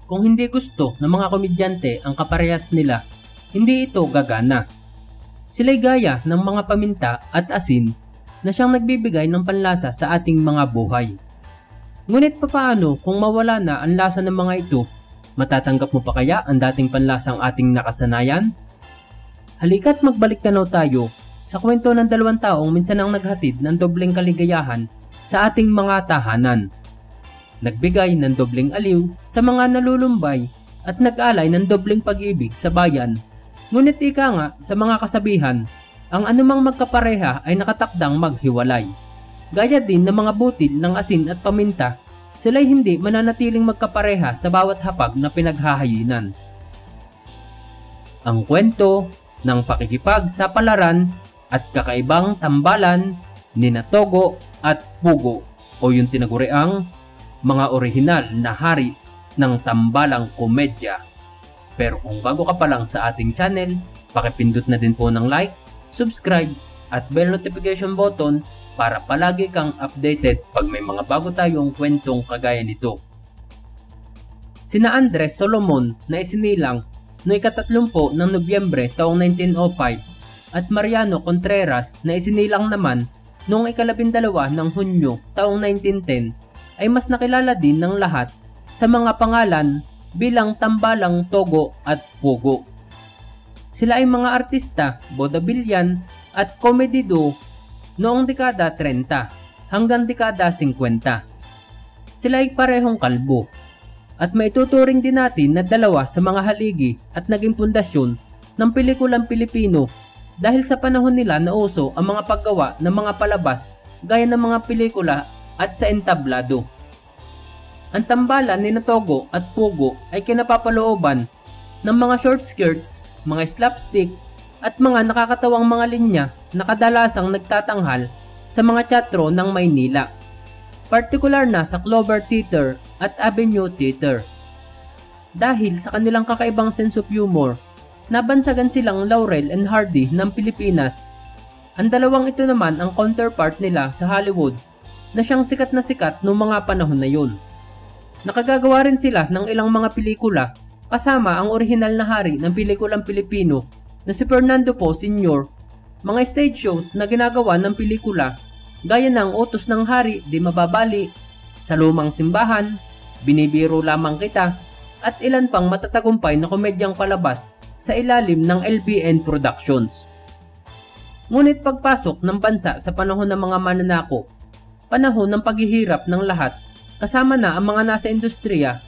kung hindi gusto ng mga komedyante ang kaparehas nila, hindi ito gagana. Sila'y gaya ng mga paminta at asin na siyang nagbibigay ng panlasa sa ating mga buhay. Ngunit papaano kung mawala na ang lasa ng mga ito? Matatanggap mo pa kaya ang dating panlasang ating nakasanayan? Halika't magbalik tanaw tayo sa kwento ng dalawang taong minsan ang naghatid ng dobleng kaligayahan sa ating mga tahanan. Nagbigay ng dobleng aliw sa mga nalulumbay at nag-alay ng dobleng pag-ibig sa bayan. Ngunit ika nga sa mga kasabihan, ang anumang magkapareha ay nakatakdang maghiwalay. Gaya din ng mga butil ng asin at paminta, sila'y hindi mananatiling magkapareha sa bawat hapag na pinaghahayinan. Ang kwento ng pakikipagsapalaran at kakaibang tambalan ni Togo at Pugo o yung tinaguriang mga orihinal na hari ng tambalang komedya. Pero kung bago ka pa lang sa ating channel, pakipindot na din po ng like, subscribe at bell notification button para palagi kang updated pag may mga bago tayong kwentong kagaya nito. Sina Andres Solomon na isinilang no ika-30 ng Nobyembre taong 1905 at Mariano Contreras na isinilang naman noong ika-12 ng Hunyo taong 1910 ay mas nakilala din ng lahat sa mga pangalan bilang Tambalang Togo at Pugo. Sila ay mga artista, bodabilyan at komedido noong dekada 30 hanggang dekada 50. Sila ay parehong kalbo at maituturing din natin na dalawa sa mga haligi at naging pundasyon ng pelikulang Pilipino dahil sa panahon nila na uso ang mga paggawa ng mga palabas gaya ng mga pelikula at sa entablado. Ang tambalan ni Togo at Pugo ay kinapapalooban ng mga short skirts, mga slapstick at mga nakakatawang mga linya na kadalasang nagtatanghal sa mga teatro ng Maynila, partikular na sa Clover Theater at Avenue Theater. Dahil sa kanilang kakaibang sense of humor, nabansagan silang Laurel and Hardy ng Pilipinas. Ang dalawang ito naman ang counterpart nila sa Hollywood na siyang sikat na sikat noong mga panahon na yun. Nakagagawa rin sila ng ilang mga pelikula kasama ang orihinal na hari ng pelikulang Pilipino na si Fernando Po Sr., mga stage shows na ginagawa ng pelikula gaya ng Utos ng Hari Di Mababali, Sa Lumang Simbahan, Binibiro Lamang Kita, at ilan pang matatagumpay na komedyang palabas sa ilalim ng LBN Productions. Ngunit pagpasok ng bansa sa panahon ng mga mananakop, panahon ng paghihirap ng lahat, kasama na ang mga nasa industriya